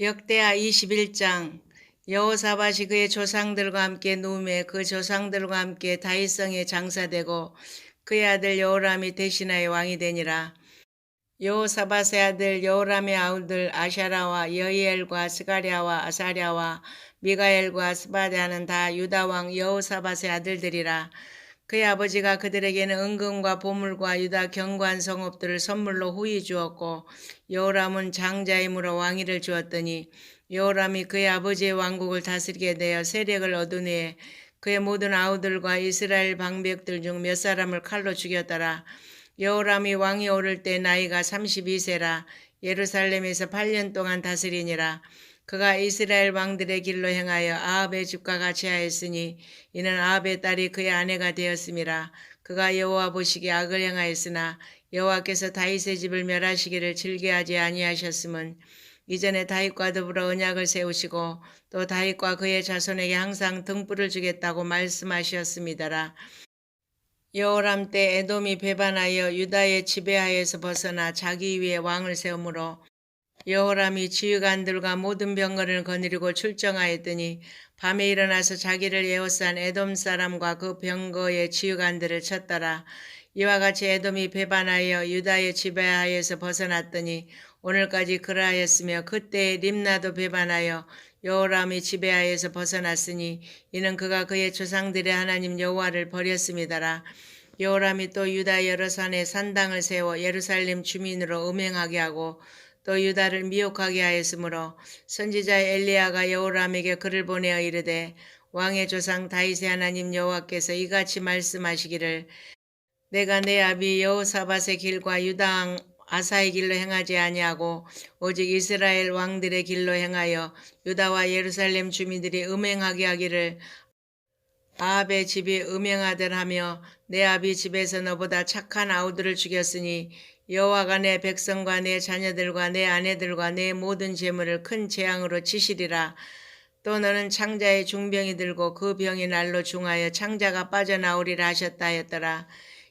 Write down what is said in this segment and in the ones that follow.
역대하 21장. 여호사밧이 그의 조상들과 함께 누움에 그 조상들과 함께 다윗성에 장사되고 그의 아들 여호람이 대신하여 왕이 되니라. 여호사밧의 아들 여호람의 아우들 아샤라와 여이엘과 스가랴와 아사랴와 미가엘과 스바랴는 다 유다 왕 여호사밧의 아들들이라. 그의 아버지가 그들에게는 은금과 보물과 유다 견고한 성읍들을 선물로 후히 주었고 여호람은 장자임으로 왕위를 주었더니 여호람이 그의 아버지의 왕국을 다스리게 되어 세력을 얻은 후에 그의 모든 아우들과 이스라엘 방백들 중 몇 사람을 칼로 죽였더라. 여호람이 왕이 오를 때 나이가 32세라 예루살렘에서 8년 동안 다스리니라. 그가 이스라엘 왕들의 길로 행하여 아합의 집과 같이 하였으니 이는 아합의 딸이 그의 아내가 되었음이라. 그가 여호와 보시기에 악을 행하였으나 여호와께서 다윗의 집을 멸하시기를 즐겨하지 아니하셨음은 이전에 다윗과 더불어 언약을 세우시고 또 다윗과 그의 자손에게 항상 등불을 주겠다고 말씀하셨음이더라. 여호람 때 에돔이 배반하여 유다의 지배하에서 벗어나 자기 위에 왕을 세우므로 여호람이 지휘관들과 모든 병거를 거느리고 출정하였더니 밤에 일어나서 자기를 에워싼 에돔 사람과 그 병거의 지휘관들을 쳤더라. 이와 같이 에돔이 배반하여 유다의 지배하에서 벗어났더니 오늘까지 그러하였으며 그때 림나도 배반하여 여호람이 지배하에서 벗어났으니 이는 그가 그의 조상들의 하나님 여호와를 버렸음이더라. 여호람이 또 유다 여러 산에 산당을 세워 예루살렘 주민으로 음행하게 하고 또 유다를 미혹하게 하였으므로 선지자 엘리야가 여호람에게 글을 보내어 이르되 왕의 조상 다윗의 하나님 여호와께서 이같이 말씀하시기를 내가 내 아비 여호사밧의 길과 유다 왕 아사의 길로 행하지 아니하고 오직 이스라엘 왕들의 길로 행하여 유다와 예루살렘 주민들이 음행하게 하기를 아합의 집이 음행하더라며 내 아비 집에서 너보다 착한 아우들을 죽였으니 여호와가 내 백성과 내 자녀들과 내 아내들과 내 모든 재물을 큰 재앙으로 치시리라. 또 너는 창자의 중병이 들고 그 병이 날로 중하여 창자가 빠져나오리라 하셨다 하였더라.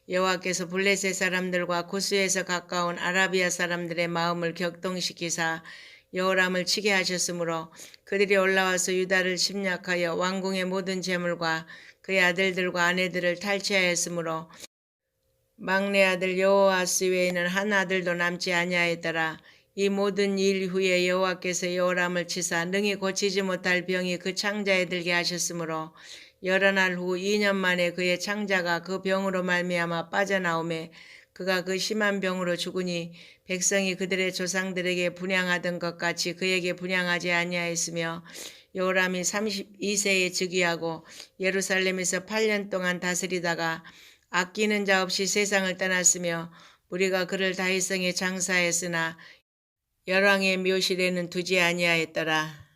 여호와께서 블레셋 사람들과 구스에서 가까운 아라비아 사람들의 마음을 격동시키사 여호람을 치게 하셨으므로 그들이 올라와서 유다를 침략하여 왕궁의 모든 재물과 그의 아들들과 아내들을 탈취하였으므로 막내 아들 여호아스 외에는 한 아들도 남지 아니하였더라. 이 모든 일 후에 여호와께서 여호람을 치사 능히 고치지 못할 병이 그 창자에 들게 하셨으므로 여러 날 후 2년 만에 그의 창자가 그 병으로 말미암아 빠져나오매 그가 그 심한 병으로 죽으니 백성이 그들의 조상들에게 분향하던 것 같이 그에게 분향하지 아니하였으며 여호람이 32세에 즉위하고 예루살렘에서 8년 동안 다스리다가 아끼는 자 없이 세상을 떠났으며 우리가 그를 다윗성에 장사했으나 열왕의 묘실에는 두지 아니하였더라.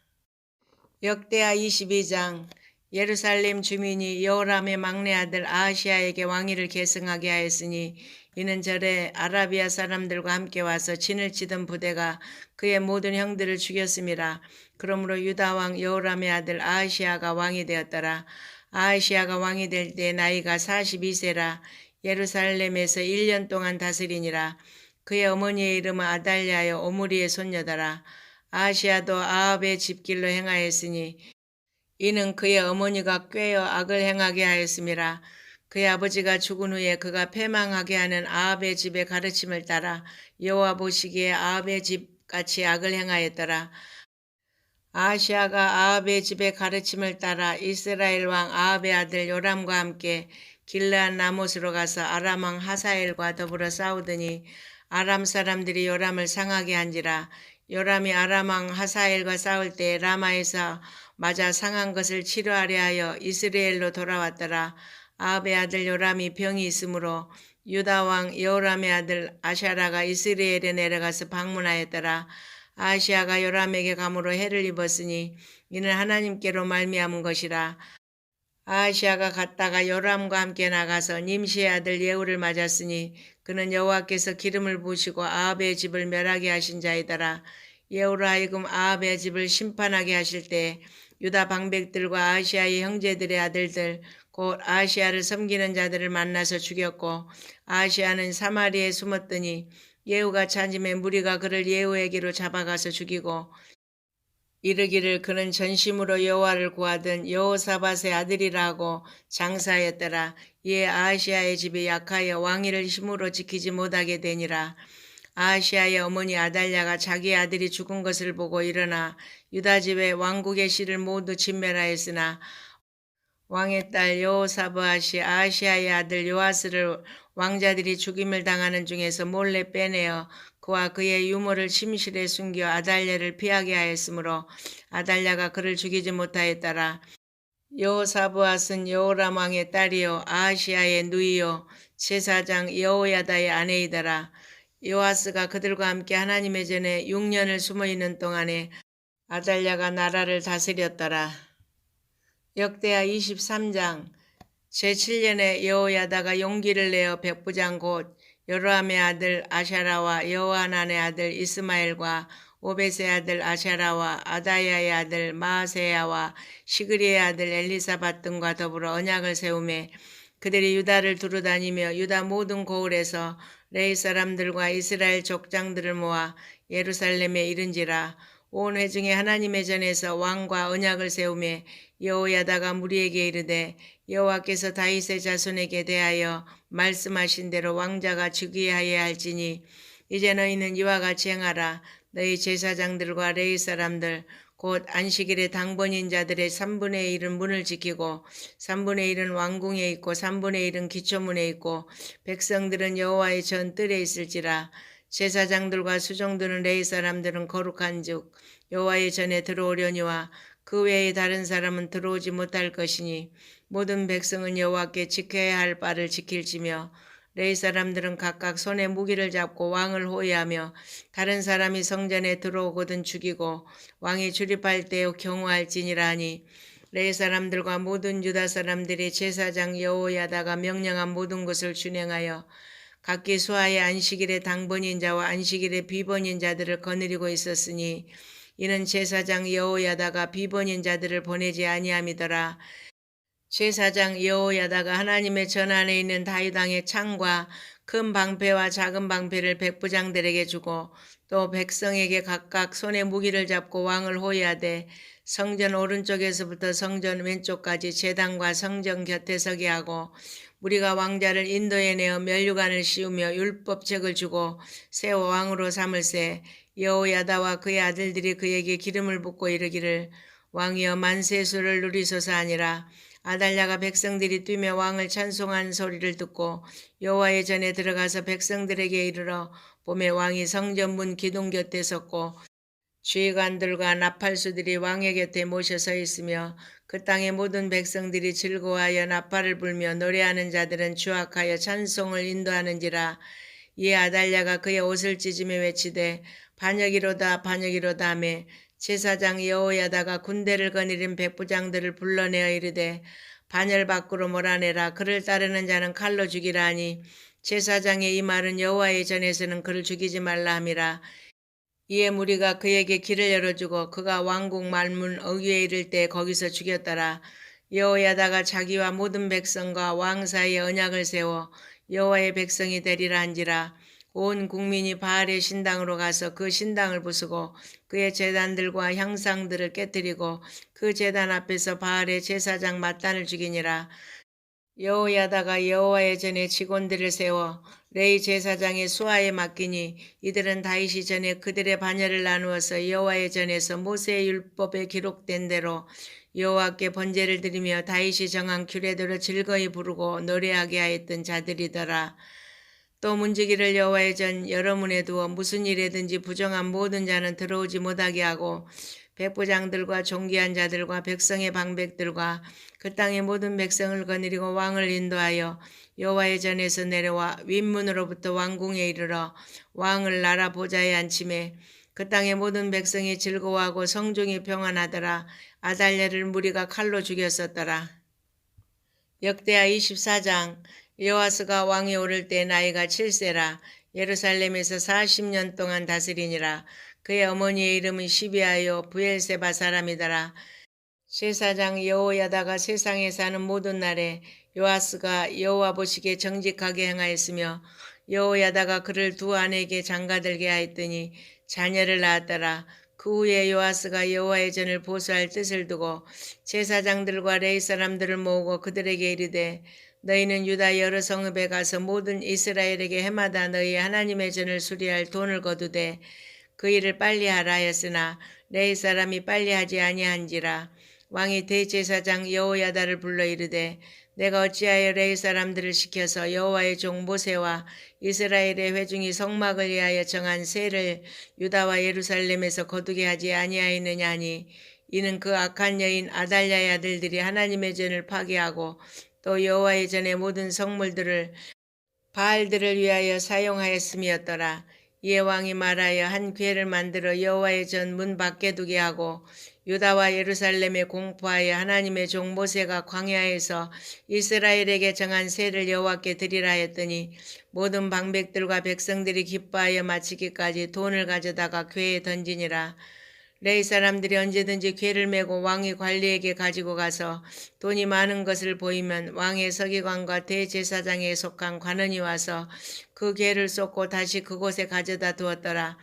역대하 22장. 예루살렘 주민이 여호람의 막내 아들 아하시아에게 왕위를 계승하게 하였으니 이는 절에 아라비아 사람들과 함께 와서 진을 치던 부대가 그의 모든 형들을 죽였음이라. 그러므로 유다 왕 여호람의 아들 아하시아가 왕이 되었더라. 아하시아가 왕이 될 때 나이가 42세라 예루살렘에서 1년 동안 다스리니라. 그의 어머니의 이름은 아달랴여 오므리의 손녀더라. 아하시아도 아합의 집길로 행하였으니 이는 그의 어머니가 꾀어 악을 행하게 하였음이라. 그의 아버지가 죽은 후에 그가 패망하게 하는 아합의 집의 가르침을 따라 여호와 보시기에 아합의 집같이 악을 행하였더라. 아하시아가 아합의 집의 가르침을 따라 이스라엘 왕 아합의 아들 요람과 함께 길르앗 라못으로 가서 아람 왕 하사엘과 더불어 싸우더니 아람 사람들이 요람을 상하게 한지라. 요람이 아람 왕 하사엘과 싸울 때 라마에서 맞아 상한 것을 치료하려 하여 이스라엘로 돌아왔더라. 아합의 아들 요람이 병이 있으므로 유다 왕 여호람의 아들 아샤라가 이스라엘에 내려가서 방문하였더라. 아하시아가 요람에게 감으로 해를 입었으니 이는 하나님께로 말미암은 것이라. 아하시아가 갔다가 요람과 함께 나가서 님시의 아들 예후를 맞았으니 그는 여호와께서 기름을 부으시고 아합의 집을 멸하게 하신 자이더라. 예후로 하여금 아합의 집을 심판하게 하실 때 유다 방백들과 아하시아의 형제들의 아들들 곧 아하시아를 섬기는 자들을 만나서 죽였고 아하시아는 사마리아에 숨었더니 예후가 찾음에 무리가 그를 예후에게로 잡아가서 죽이고 이르기를 그는 전심으로 여호와를 구하던 여호사밧의 아들이라 하고 장사하였더라. 이에 아하시아의 집이 약하여 왕위를 힘으로 지키지 못하게 되니라. 아하시아의 어머니 아달랴가 자기 아들이 죽은 것을 보고 일어나 유다 집의 왕국의 씨를 모두 진멸하였으나 왕의 딸 여호사밧이 아하시아의 아들 요아스를 왕자들이 죽임을 당하는 중에서 몰래 빼내어 그와 그의 유모를 침실에 숨겨 아달랴를 피하게 하였으므로 아달랴가 그를 죽이지 못하였더라. 여호사밧은 여호람 왕의 딸이요 아하시아의 누이요 제사장 여호야다의 아내이더라. 요아스가 그들과 함께 하나님의 전에 6년을 숨어있는 동안에 아달랴가 나라를 다스렸더라. 역대하 23장 제7년에 여호야다가 용기를 내어 백부장 곧 여로함의 아들 아샤라와 여호하난의 아들 이스마엘과 오벳의 아들 아샤라와 아다야의 아들 마아세야와 시그리의 아들 엘리사밧 등과 더불어 언약을 세우매 그들이 유다를 두루다니며 유다 모든 고을에서 레이 사람들과 이스라엘 족장들을 모아 예루살렘에 이른지라. 온 회중이 하나님의 전에서 왕과 언약을 세우며 여호야다가 무리에게 이르되 여호와께서 다윗의 자손에게 대하여 말씀하신 대로 왕자가 즉위하여야 할지니 이제 너희는 이와 같이 행하라. 너희 제사장들과 레위 사람들 곧 안식일의 당번인 자들의 3분의 1은 문을 지키고 3분의 1은 왕궁에 있고 3분의 1은 기초문에 있고 백성들은 여호와의 전 뜰에 있을지라. 제사장들과 수종드는 레위 사람들은 거룩한즉 여호와의 전에 들어오려니와 그 외에 다른 사람은 들어오지 못할 것이니 모든 백성은 여호와께 지켜야 할 바를 지킬지며 레위 사람들은 각각 손에 무기를 잡고 왕을 호위하며 다른 사람이 성전에 들어오거든 죽이고 왕이 출입할 때에 경호할지니라 하니 레위 사람들과 모든 유다 사람들이 제사장 여호야다가 명령한 모든 것을 준행하여 각기 수하의 안식일의 당번인 자와 안식일의 비번인 자들을 거느리고 있었으니 이는 제사장 여호야다가 비번인 자들을 보내지 아니함이더라. 제사장 여호야다가 하나님의 전 안에 있는 다윗 왕의 창과 큰 방패와 작은 방패를 백부장들에게 주고 또 백성에게 각각 손에 무기를 잡고 왕을 호위하되 성전 오른쪽에서부터 성전 왼쪽까지 제단과 성전 곁에 서게 하고 우리가 왕자를 인도에 내어 면류관을 씌우며 율법책을 주고 세워 왕으로 삼을세. 여호야다와 그의 아들들이 그에게 기름을 붓고 이르기를 왕이여 만세수를 누리소서 하니라. 아달랴가 백성들이 뛰며 왕을 찬송하는 소리를 듣고 여호와의 전에 들어가서 백성들에게 이르러 보매 왕이 성전문 기둥 곁에 섰고 주의관들과 나팔수들이 왕의 곁에 모셔 서 있으며 그 땅의 모든 백성들이 즐거워하여 나팔을 불며 노래하는 자들은 주악하여 찬송을 인도하는지라. 이에 아달랴가 그의 옷을 찢으며 외치되 반역이로다 반역이로다 하며 제사장 여호야다가 군대를 거느린 백부장들을 불러내어 이르되 반열 밖으로 몰아내라. 그를 따르는 자는 칼로 죽이라 하니 제사장의 이 말은 여호와의 전에서는 그를 죽이지 말라 함이라. 이에 무리가 그에게 길을 열어주고 그가 왕궁 말문 어귀에 이를 때 거기서 죽였더라. 여호야다가 자기와 모든 백성과 왕 사이에 언약을 세워 여호와의 백성이 되리라 한지라. 온 국민이 바알의 신당으로 가서 그 신당을 부수고 그의 제단들과 향상들을 깨뜨리고 그 제단 앞에서 바알의 제사장 mat단을 죽이니라. 여호야다가 여호와의 전에 직원들을 세워 레이 제사장의 수하에 맡기니 이들은 다윗이 전에 그들의 반열을 나누어서 여호와의 전에서 모세의 율법에 기록된 대로 여호와께 번제를 드리며 다윗이 정한 규례대로 즐거이 부르고 노래하게 하였던 자들이더라. 또 문지기를 여호와의 전 여러 문에 두어 무슨 일에든지 부정한 모든 자는 들어오지 못하게 하고 백부장들과 존귀한 자들과 백성의 방백들과 그 땅의 모든 백성을 거느리고 왕을 인도하여 여호와의 전에서 내려와 윗문으로부터 왕궁에 이르러 왕을 나라 보좌에 앉히매 그 땅의 모든 백성이 즐거워하고 성중이 평안하더라. 아달랴를 무리가 칼로 죽였었더라. 역대하 24장 여호아스가 왕이 오를 때 나이가 7세라. 예루살렘에서 40년 동안 다스리니라. 그의 어머니의 이름은 시비아요 부엘세바 사람이더라. 제사장 여호야다가 세상에 사는 모든 날에 요아스가 여호와 보시기에 정직하게 행하였으며 여호야다가 그를 두 아내에게 장가들게 하였더니 자녀를 낳았더라. 그 후에 요아스가 여호와의 전을 보수할 뜻을 두고 제사장들과 레위 사람들을 모으고 그들에게 이르되 너희는 유다 여러 성읍에 가서 모든 이스라엘에게 해마다 너희 하나님의 전을 수리할 돈을 거두되 그 일을 빨리 하라 하였으나 레위 사람이 빨리 하지 아니한지라. 왕이 대제사장 여호야다를 불러 이르되 내가 어찌하여 레위 사람들을 시켜서 여호와의 종 모세와 이스라엘의 회중이 성막을 위하여 정한 세를 유다와 예루살렘에서 거두게 하지 아니하였느냐 하니 이는 그 악한 여인 아달랴의 아들들이 하나님의 전을 파괴하고 또 여호와의 전의 모든 성물들을 바알들을 위하여 사용하였음이었더라. 이에 왕이 말하여 한 궤를 만들어 여호와의 전 문 밖에 두게 하고 유다와 예루살렘에 공포하여 하나님의 종 모세가 광야에서 이스라엘에게 정한 세를 여호와께 드리라 했더니 모든 방백들과 백성들이 기뻐하여 마치기까지 돈을 가져다가 궤에 던지니라. 레위 사람들이 언제든지 궤를 메고 왕이 관리에게 가지고 가서 돈이 많은 것을 보이면 왕의 서기관과 대제사장에 속한 관원이 와서 그 궤를 쏟고 다시 그곳에 가져다 두었더라.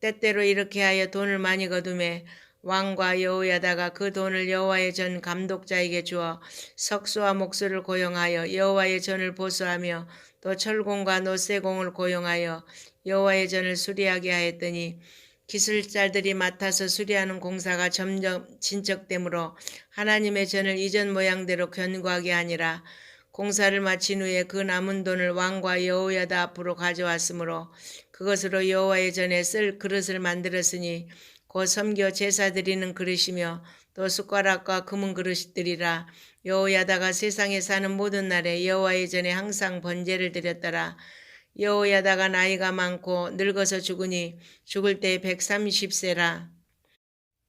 때때로 이렇게 하여 돈을 많이 거두매 왕과 여호야다가 그 돈을 여호와의 전 감독자에게 주어 석수와 목수를 고용하여 여호와의 전을 보수하며 또 철공과 노쇠공을 고용하여 여호와의 전을 수리하게 하였더니 기술자들이 맡아서 수리하는 공사가 점점 진척되므로 하나님의 전을 이전 모양대로 견고하게 하니라. 공사를 마친 후에 그 남은 돈을 왕과 여호야다 앞으로 가져왔으므로 그것으로 여호와의 전에 쓸 그릇을 만들었으니 곧 섬겨 제사 드리는 그릇이며 또 숟가락과 금은 그릇들이라. 여호야다가 세상에 사는 모든 날에 여호와의 전에 항상 번제를 드렸더라. 여호야다가 나이가 많고 늙어서 죽으니 죽을 때 130세라.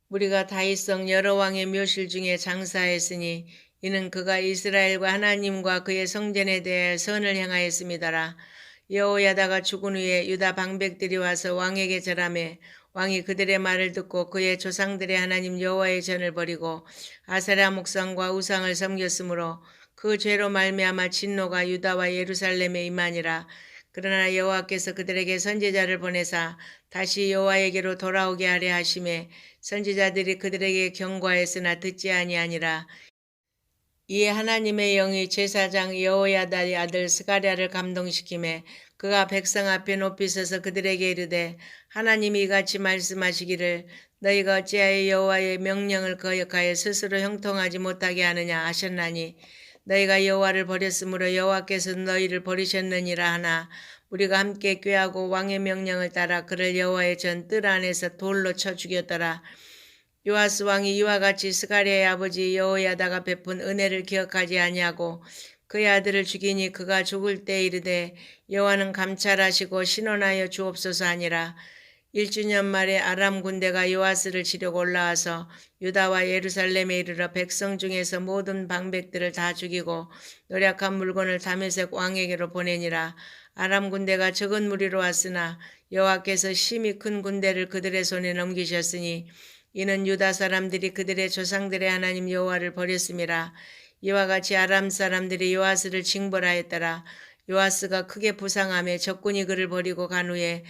우리가 다윗성 여러 왕의 묘실 중에 장사했으니 이는 그가 이스라엘과 하나님과 그의 성전에 대해 선을 행하였음이더라. 여호야다가 죽은 후에 유다 방백들이 와서 왕에게 절하매 왕이 그들의 말을 듣고 그의 조상들의 하나님 여호와의 전을 버리고 아세라 목상과 우상을 섬겼으므로 그 죄로 말미암아 진노가 유다와 예루살렘에 임하니라. 그러나 여호와께서 그들에게 선지자를 보내사 다시 여호와에게로 돌아오게 하려 하심에 선지자들이 그들에게 경고하였으나 듣지 아니하니라. 이에 하나님의 영이 제사장 여호야다의 아들 스가랴를 감동시키매 그가 백성 앞에 높이 서서 그들에게 이르되 하나님이 이같이 말씀하시기를 너희가 어찌하여 여호와의 명령을 거역하여 스스로 형통하지 못하게 하느냐 하셨나니 너희가 여호와를 버렸으므로 여호와께서 너희를 버리셨느니라 하나 우리가 함께 꾀하고 왕의 명령을 따라 그를 여호와의 전 뜰 안에서 돌로 쳐 죽였더라. 요아스 왕이 이와 같이 스가랴의 아버지 여호야다가 베푼 은혜를 기억하지 아니하고 그의 아들을 죽이니 그가 죽을 때 이르되 여호와는 감찰하시고 신원하여 주옵소서 하니라. 1주년 말에 아람 군대가 요아스를 치려고 올라와서 유다와 예루살렘에 이르러 백성 중에서 모든 방백들을 다 죽이고 노략한 물건을 다메섹 왕에게로 보내니라. 아람 군대가 적은 무리로 왔으나 여호와께서 심히 큰 군대를 그들의 손에 넘기셨으니 이는 유다 사람들이 그들의 조상들의 하나님 여호와를 버렸음이라. 이와 같이 아람 사람들이 요아스를 징벌하였더라. 요아스가 크게 부상하며 적군이 그를 버리고 간 후에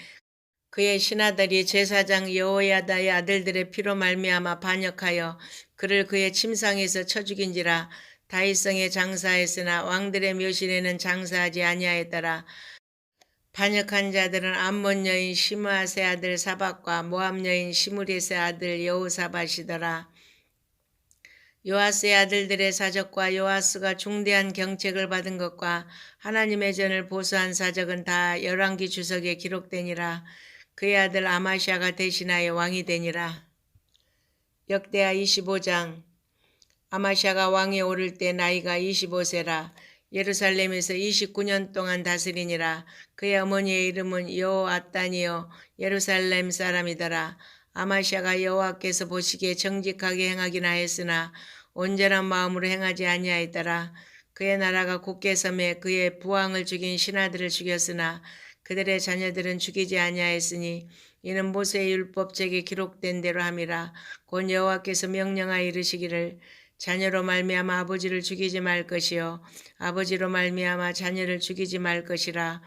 그의 신하들이 제사장 여호야다의 아들들의 피로 말미암아 반역하여 그를 그의 침상에서 쳐 죽인지라. 다윗성에 장사했으나 왕들의 묘실에는 장사하지 아니하였더라. 반역한 자들은 암몬 여인 시므아세 아들 사박과 모압 여인 시므리세 아들 여호사밧이더라. 요아스의 아들들의 사적과 요아스가 중대한 경책을 받은 것과 하나님의 전을 보수한 사적은 다 열왕기 주석에 기록되니라. 그의 아들 아마시아가 대신하여 왕이 되니라. 역대하 25장. 아마시아가 왕에 오를 때 나이가 25세라. 예루살렘에서 29년 동안 다스리니라. 그의 어머니의 이름은 여호앗단이요 예루살렘 사람이더라. 아마시아가 여호와께서 보시기에 정직하게 행하기나 했으나 온전한 마음으로 행하지 아니하였더라. 그의 나라가 굳게 섬에 그의 부왕을 죽인 신하들을 죽였으나 그들의 자녀들은 죽이지 아니하였으니 이는 모세의 율법책에 기록된 대로 함이라. 곧 여호와께서 명령하여 이르시기를 자녀로 말미암아 아버지를 죽이지 말 것이요 아버지로 말미암아 자녀를 죽이지 말 것이라.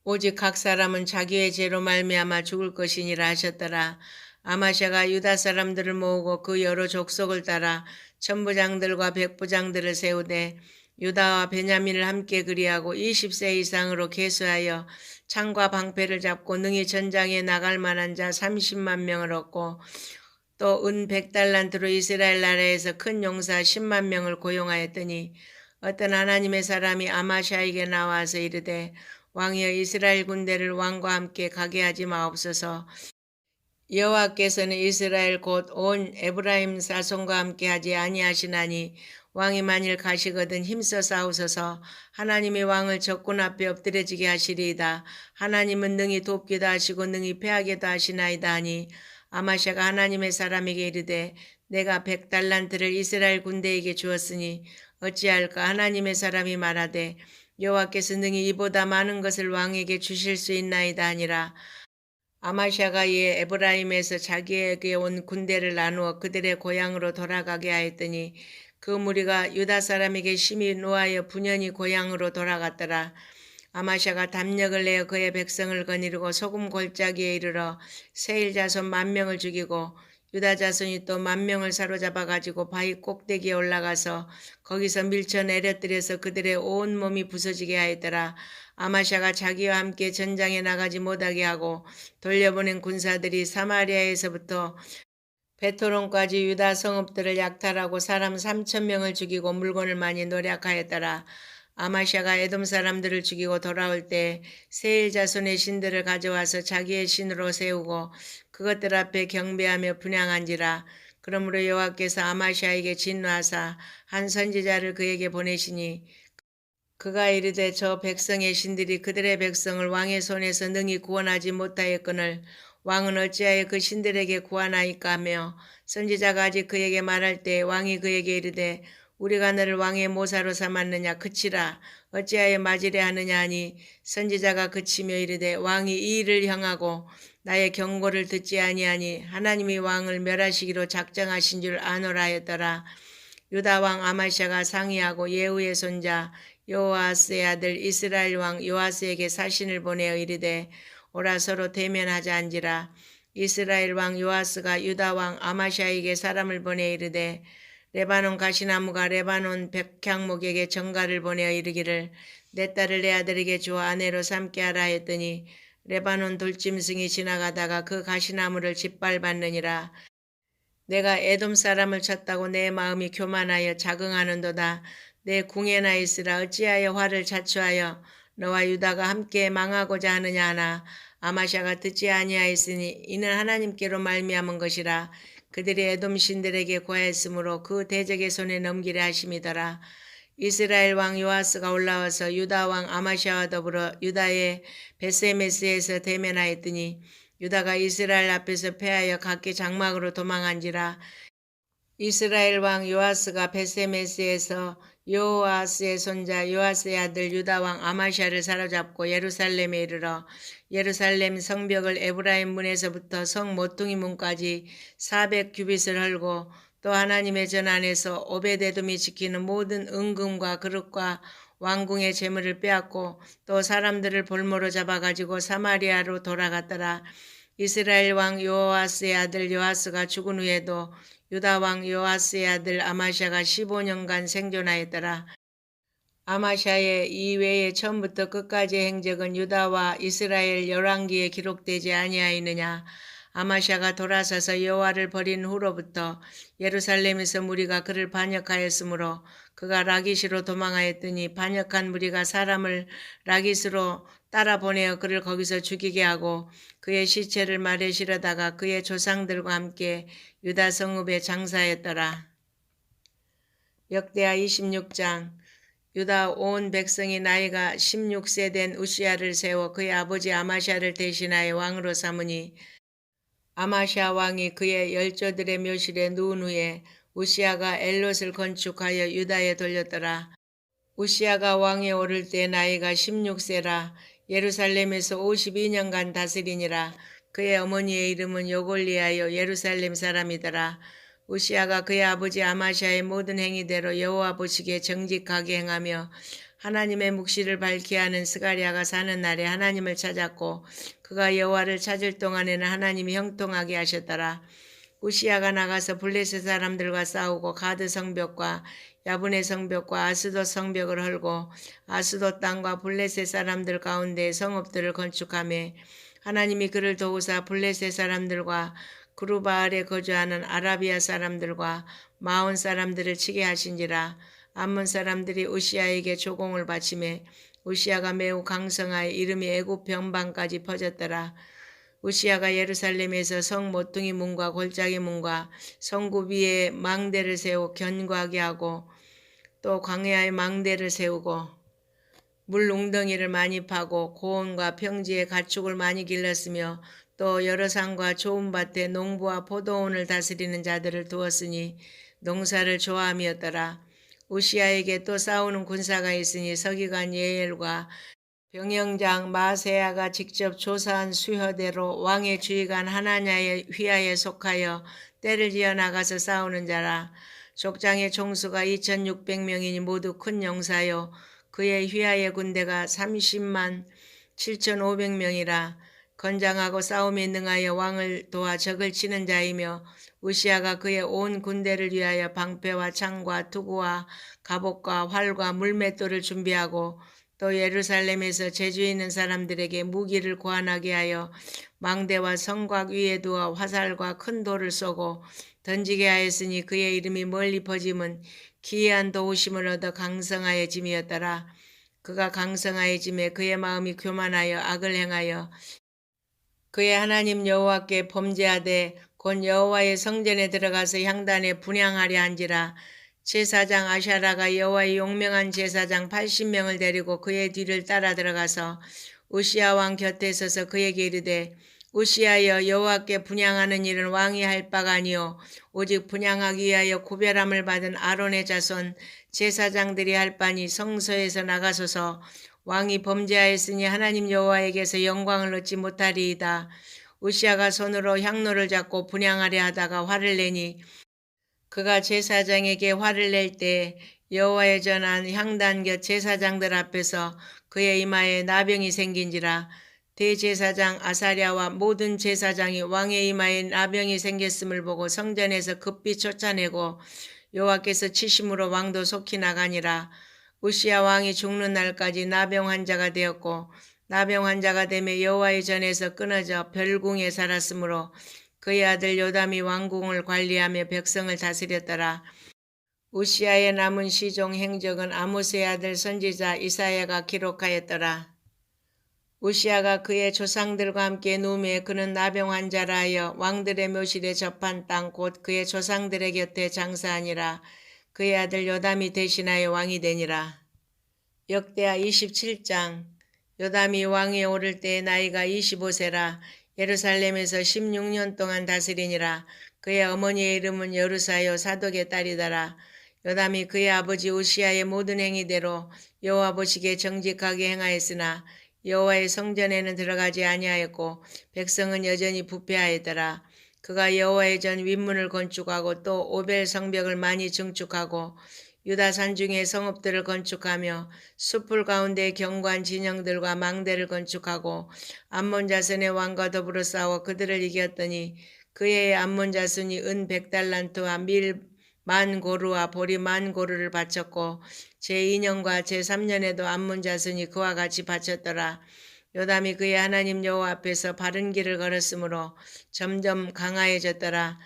오직 각 사람은 자기의 죄로 말미암아 죽을 것이니라 하셨더라. 아마샤가 유다 사람들을 모으고 그 여러 족속을 따라 천부장들과 백부장들을 세우되 유다와 베냐민을 함께 그리하고 20세 이상으로 계수하여 창과 방패를 잡고 능히 전장에 나갈 만한 자 30만 명을 얻고 또 은 100달란트로 이스라엘 나라에서 큰 용사 10만 명을 고용하였더니 어떤 하나님의 사람이 아마샤에게 나와서 이르되 왕이여 이스라엘 군대를 왕과 함께 가게 하지 마옵소서. 여호와께서는 이스라엘 곧 온 에브라임 자손과 함께 하지 아니하시나니 왕이 만일 가시거든 힘써 싸우소서. 하나님이 왕을 적군 앞에 엎드려지게 하시리이다. 하나님은 능히 돕기도 하시고 능히 패하게도 하시나이다 하니 아마샤가 하나님의 사람에게 이르되 내가 100달란트를 이스라엘 군대에게 주었으니 어찌할까. 하나님의 사람이 말하되 여호와께서 능히 이보다 많은 것을 왕에게 주실 수 있나이다 하니라. 아마샤가 이에 에브라임에서 자기에게 온 군대를 나누어 그들의 고향으로 돌아가게 하였더니 그 무리가 유다 사람에게 심히 노하여 분연히 고향으로 돌아갔더라. 아마샤가 담력을 내어 그의 백성을 거느리고 소금 골짜기에 이르러 세일 자손 10,000명을 죽이고 유다 자손이 또 10,000명을 사로잡아 가지고 바위 꼭대기에 올라가서 거기서 밀쳐 내려뜨려서 그들의 온 몸이 부서지게 하였더라. 아마샤가 자기와 함께 전장에 나가지 못하게 하고 돌려보낸 군사들이 사마리아에서부터 베토론까지 유다 성읍들을 약탈하고 사람 3,000명을 죽이고 물건을 많이 노략하였더라. 아마샤가 에돔 사람들을 죽이고 돌아올 때 세일 자손의 신들을 가져와서 자기의 신으로 세우고 그것들 앞에 경배하며 분향한지라. 그러므로 여호와께서 아마샤에게 진노하사 한 선지자를 그에게 보내시니 그가 이르되 저 백성의 신들이 그들의 백성을 왕의 손에서 능히 구원하지 못하였거늘 왕은 어찌하여 그 신들에게 구하나이까 하며 선지자가 아직 그에게 말할 때 왕이 그에게 이르되 우리가 너를 왕의 모사로 삼았느냐 그치라. 어찌하여 맞으려 하느냐 하니 선지자가 그치며 이르되 왕이 이 일을 향하고 나의 경고를 듣지 아니하니 하나님이 왕을 멸하시기로 작정하신 줄 아노라 하였더라. 유다 왕 아마샤가 상의하고 예후의 손자 요아스의 아들 이스라엘 왕 요아스에게 사신을 보내어 이르되 오라 서로 대면하자 한지라. 이스라엘 왕 요아스가 유다 왕 아마샤에게 사람을 보내 이르되 레바논 가시나무가 레바논 백향목에게 전가를 보내어 이르기를 내 딸을 내 아들에게 주어 아내로 삼게 하라 했더니 레바논 돌짐승이 지나가다가 그 가시나무를 짓밟았느니라. 내가 에돔 사람을 쳤다고 내 마음이 교만하여 자긍하는도다. 내 궁에나 있으라. 어찌하여 화를 자초하여 너와 유다가 함께 망하고자 하느냐 하나 아마샤가 듣지 아니하였으니 이는 하나님께로 말미암은 것이라. 그들이 에돔 신들에게 구하였으므로 그 대적의 손에 넘기려 하심이더라. 이스라엘 왕 요아스가 올라와서 유다 왕 아마샤와 더불어 유다의 베세메스에서 대면하였더니 유다가 이스라엘 앞에서 패하여 각기 장막으로 도망한지라. 이스라엘 왕 요아스가 베세메스에서 요아스의 손자 요아스의 아들 유다 왕 아마샤를 사로잡고 예루살렘에 이르러 예루살렘 성벽을 에브라임 문에서부터 성 모퉁이 문까지 400규빗을 헐고 또 하나님의 전 안에서 오베데돔이 지키는 모든 은금과 그릇과 왕궁의 재물을 빼앗고 또 사람들을 볼모로 잡아가지고 사마리아로 돌아갔더라. 이스라엘 왕 요아스의 아들 요아스가 죽은 후에도 유다 왕 요아스의 아들 아마샤가 15년간 생존하였더라. 아마샤의 이외에 처음부터 끝까지의 행적은 유다와 이스라엘 열왕기에 기록되지 아니하였느냐. 아마샤가 돌아서서 여호와를 버린 후로부터 예루살렘에서 무리가 그를 반역하였으므로 그가 라기시로 도망하였더니 반역한 무리가 사람을 라기스로 따라 보내어 그를 거기서 죽이게 하고 그의 시체를 말에 실어다가 그의 조상들과 함께 유다 성읍에 장사했더라. 역대하 26장. 유다 온 백성이 나이가 16세 된 우시야를 세워 그의 아버지 아마샤를 대신하여 왕으로 삼으니 아마샤 왕이 그의 열조들의 묘실에 누운 후에 우시야가 엘롯을 건축하여 유다에 돌렸더라. 우시야가 왕에 오를 때 나이가 16세라. 예루살렘에서 52년간 다스리니라. 그의 어머니의 이름은 요골리하여 예루살렘 사람이더라. 우시야가 그의 아버지 아마샤의 모든 행위대로 여호와 보시기에 정직하게 행하며 하나님의 묵시를 밝히 하는 스가랴가 사는 날에 하나님을 찾았고 그가 여호와를 찾을 동안에는 하나님이 형통하게 하셨더라. 우시야가 나가서 블레셋 사람들과 싸우고 가드 성벽과 야분의 성벽과 아스돗 성벽을 헐고 아스돗 땅과 블레셋 사람들 가운데 성읍들을 건축하며 하나님이 그를 도우사 블레셋 사람들과 그루바알에 거주하는 아라비아 사람들과 마온 사람들을 치게 하신지라. 암몬 사람들이 우시야에게 조공을 바치매 우시야가 매우 강성하여 이름이 애굽 변방까지 퍼졌더라. 우시야가 예루살렘에서 성 모퉁이 문과 골짜기 문과 성구 위에 망대를 세워 견고하게 하고 또 광야에 망대를 세우고 물 웅덩이를 많이 파고 고원과 평지에 가축을 많이 길렀으며 또 여러 산과 좋은 밭에 농부와 포도원을 다스리는 자들을 두었으니 농사를 좋아함이었더라. 우시야에게 또 싸우는 군사가 있으니 서기관 예엘과 병영장 마세야가 직접 조사한 수효대로 왕의 주의관 하나냐의 휘하에 속하여 때를 지어 나가서 싸우는 자라. 족장의 총수가 2600명이니 모두 큰 용사요. 그의 휘하의 군대가 30만 7500명이라. 건장하고 싸움에 능하여 왕을 도와 적을 치는 자이며 우시야가 그의 온 군대를 위하여 방패와 창과 투구와 갑옷과 활과 물맷돌을 준비하고 또 예루살렘에서 재주 있는 사람들에게 무기를 고안하게 하여 망대와 성곽 위에 두어 화살과 큰 돌을 쏘고 던지게 하였으니 그의 이름이 멀리 퍼짐은 기이한 도우심을 얻어 강성하여짐이었더라. 그가 강성하여짐에 그의 마음이 교만하여 악을 행하여 그의 하나님 여호와께 범죄하되 곧 여호와의 성전에 들어가서 향단에 분향하려 한지라. 제사장 아샤라가 여호와의 용명한 제사장 80명을 데리고 그의 뒤를 따라 들어가서 우시야 왕 곁에 서서 그에게 이르되 우시야여 여호와께 분향하는 일은 왕이 할 바가 아니요 오직 분향하기 위하여 구별함을 받은 아론의 자손 제사장들이 할 바니 성소에서 나가소서. 왕이 범죄하였으니 하나님 여호와에게서 영광을 얻지 못하리이다. 우시야가 손으로 향로를 잡고 분향하려 하다가 화를 내니 그가 제사장에게 화를 낼 때 여호와의 전한 향단 곁 제사장들 앞에서 그의 이마에 나병이 생긴지라. 대제사장 아사랴와 모든 제사장이 왕의 이마에 나병이 생겼음을 보고 성전에서 급히 쫓아내고 여호와께서 치심으로 왕도 속히 나가니라. 우시야 왕이 죽는 날까지 나병 환자가 되었고 나병 환자가 되며 여호와의 전에서 끊어져 별궁에 살았으므로 그의 아들 요담이 왕궁을 관리하며 백성을 다스렸더라. 우시야의 남은 시종 행적은 아모스의 아들 선지자 이사야가 기록하였더라. 우시야가 그의 조상들과 함께 누움에 그는 나병 환자라 하여 왕들의 묘실에 접한 땅 곧 그의 조상들의 곁에 장사하니라. 그의 아들 요담이 대신하여 왕이 되니라. 역대하 27장. 요담이 왕위에 오를 때의 나이가 25세라. 예루살렘에서 16년 동안 다스리니라. 그의 어머니의 이름은 여루사요 사독의 딸이더라. 요담이 그의 아버지 우시야의 모든 행위대로 여호와 보시기에 정직하게 행하였으나 여호와의 성전에는 들어가지 아니하였고 백성은 여전히 부패하였더라. 그가 여호와의 전 윗문을 건축하고 또 오벨 성벽을 많이 증축하고 유다 산중에 성읍들을 건축하며 숲풀 가운데 견고한 진영들과 망대를 건축하고 암몬 자손의 왕과 더불어 싸워 그들을 이겼더니 그의 암몬 자손이 은 100달란트와 밀 10,000고루와 보리 10,000고루를 바쳤고 제2년과 제3년에도 암몬 자손이 그와 같이 바쳤더라. 요담이 그의 하나님 여호와 앞에서 바른 길을 걸었으므로 점점 강하여졌더라.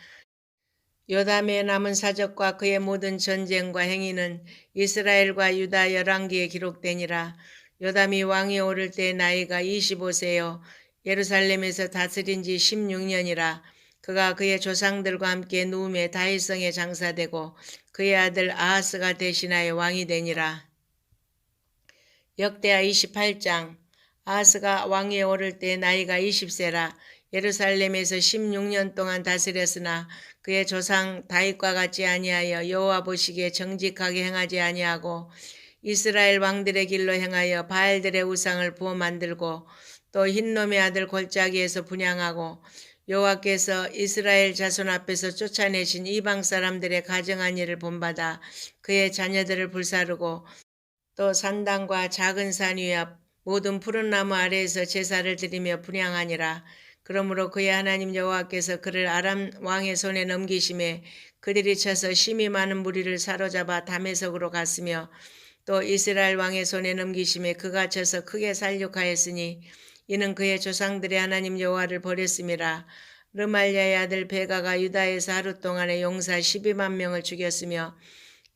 요담의 남은 사적과 그의 모든 전쟁과 행위는 이스라엘과 유다 열왕기에 기록되니라. 요담이 왕이 오를 때 나이가 25세요 예루살렘에서 다스린 지 16년이라. 그가 그의 조상들과 함께 누움에 다윗성에 장사되고 그의 아들 아하스가 대신하여 왕이 되니라. 역대하 28장. 아하스가 왕위에 오를 때 나이가 20세라. 예루살렘에서 16년 동안 다스렸으나 그의 조상 다윗과 같이 아니하여 여호와 보시기에 정직하게 행하지 아니하고 이스라엘 왕들의 길로 행하여 바알들의 우상을 부어 만들고 또 흰놈의 아들 골짜기에서 분향하고 여호와께서 이스라엘 자손 앞에서 쫓아내신 이방 사람들의 가정한 일을 본받아 그의 자녀들을 불사르고 또 산당과 작은 산 위 앞 모든 푸른 나무 아래에서 제사를 드리며 분향하니라. 그러므로 그의 하나님 여호와께서 그를 아람 왕의 손에 넘기심에 그들이 쳐서 심히 많은 무리를 사로잡아 다메섹으로 갔으며 또 이스라엘 왕의 손에 넘기심에 그가 쳐서 크게 살육하였으니 이는 그의 조상들의 하나님 여호와를 버렸음이라. 르말리아의 아들 베가가 유다에서 하루 동안에 용사 12만 명을 죽였으며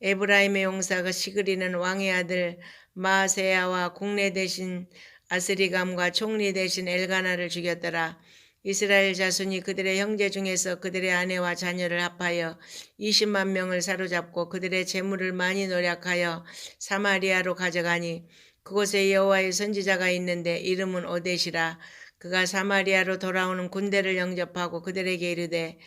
에브라임의 용사가 시그리는 왕의 아들 마세야와 국내 대신 아스리감과 총리 대신 엘가나를 죽였더라. 이스라엘 자손이 그들의 형제 중에서 그들의 아내와 자녀를 합하여 20만 명을 사로잡고 그들의 재물을 많이 노력하여 사마리아로 가져가니 그곳에 여호와의 선지자가 있는데 이름은 오뎃이라. 그가 사마리아로 돌아오는 군대를 영접하고 그들에게 이르되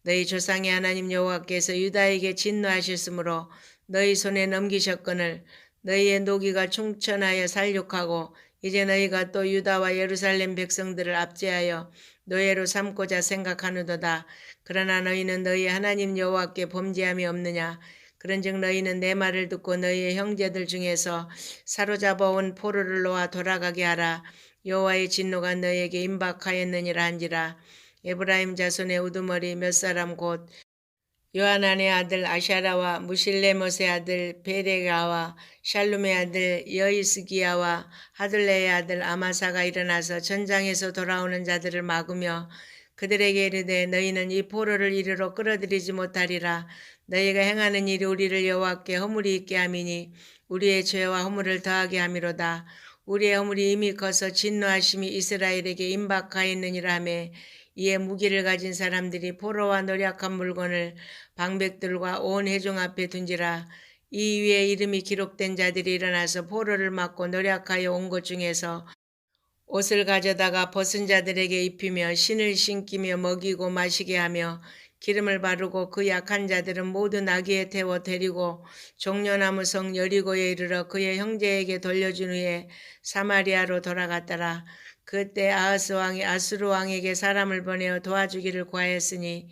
너희 조상의 하나님 여호와께서 유다에게 진노하셨으므로 너희 손에 넘기셨거늘 너희의 노기가 충천하여 살육하고 이제 너희가 또 유다와 예루살렘 백성들을 압제하여 노예로 삼고자 생각하느도다. 그러나 너희는 너희 하나님 여호와께 범죄함이 없느냐. 그런즉 너희는 내 말을 듣고 너희의 형제들 중에서 사로잡아온 포로를 놓아 돌아가게 하라. 여호와의 진노가 너희에게 임박하였느니라 한지라. 에브라임 자손의 우두머리 몇 사람 곧 요하난의 아들 아샤라와 무실레못의 아들 베레가와 샬룸의 아들 여이스기야와 하들레의 아들 아마사가 일어나서 전장에서 돌아오는 자들을 막으며 그들에게 이르되 너희는 이 포로를 이리로 끌어들이지 못하리라. 너희가 행하는 일이 우리를 여호와께 허물이 있게 함이니 우리의 죄와 허물을 더하게 함이로다. 우리의 허물이 이미 커서 진노하심이 이스라엘에게 임박하였느니라 하며 이에 무기를 가진 사람들이 포로와 노략한 물건을 방백들과 온 회중 앞에 둔지라. 이 위에 이름이 기록된 자들이 일어나서 포로를 막고 노략하여 온 것 중에서 옷을 가져다가 벗은 자들에게 입히며 신을 신기며 먹이고 마시게 하며 기름을 바르고 그 약한 자들은 모두 나귀에 태워 데리고 종려나무 성 여리고에 이르러 그의 형제에게 돌려준 후에 사마리아로 돌아갔더라. 그때 아하스 왕이 아수르 왕에게 사람을 보내어 도와주기를 구하였으니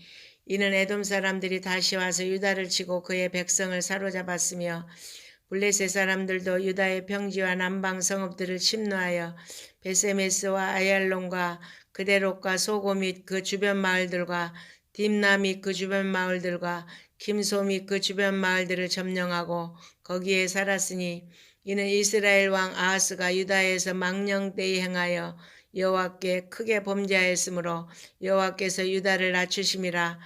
이는 에돔 사람들이 다시 와서 유다를 치고 그의 백성을 사로잡았으며 블레셋 사람들도 유다의 평지와 남방 성읍들을 침노하여 베세메스와 아얄론과 그데롯과 소고 및 그 주변 마을들과 딥나 및 그 주변 마을들과 김소 및 그 주변 마을들을 점령하고 거기에 살았으니 이는 이스라엘 왕 아하스가 유다에서 망령되이 행하여 여호와께 크게 범죄하였으므로 여호와께서 유다를 낮추심이라.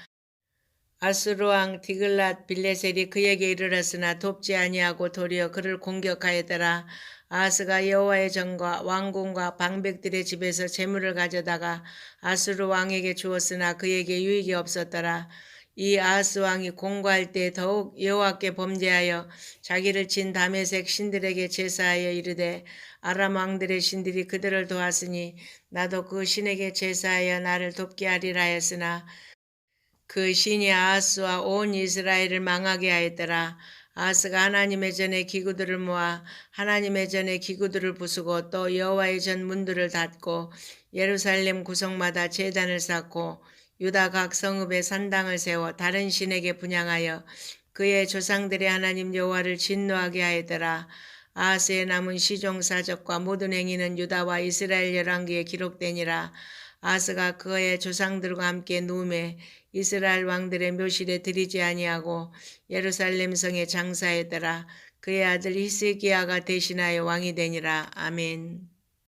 아수르 왕 디글랏 빌레셀이 그에게 이르렀으나 돕지 아니하고 도리어 그를 공격하였더라. 아하스가 여호와의 전과 왕궁과 방백들의 집에서 재물을 가져다가 아수르 왕에게 주었으나 그에게 유익이 없었더라. 이 아하스 왕이 공고할 때 더욱 여호와께 범죄하여 자기를 친 다메섹 신들에게 제사하여 이르되 아람 왕들의 신들이 그들을 도왔으니 나도 그 신에게 제사하여 나를 돕게 하리라 했으나 그 신이 아하스와 온 이스라엘을 망하게 하였더라. 아하스가 하나님의 전에 기구들을 모아 하나님의 전에 기구들을 부수고 또 여호와의 전 문들을 닫고 예루살렘 구석마다 제단을 쌓고 유다 각 성읍에 산당을 세워 다른 신에게 분향하여 그의 조상들의 하나님 여호와를 진노하게 하였더라. 아하스의 남은 시종 사적과 모든 행위는 유다와 이스라엘 열왕기에 기록되니라. 아하스가 그의 조상들과 함께 누움에 이스라엘 왕들의 묘실에 들이지 아니하고 예루살렘 성에 장사했더라. 그의 아들 히스기야가 대신하여 왕이 되니라. 아멘.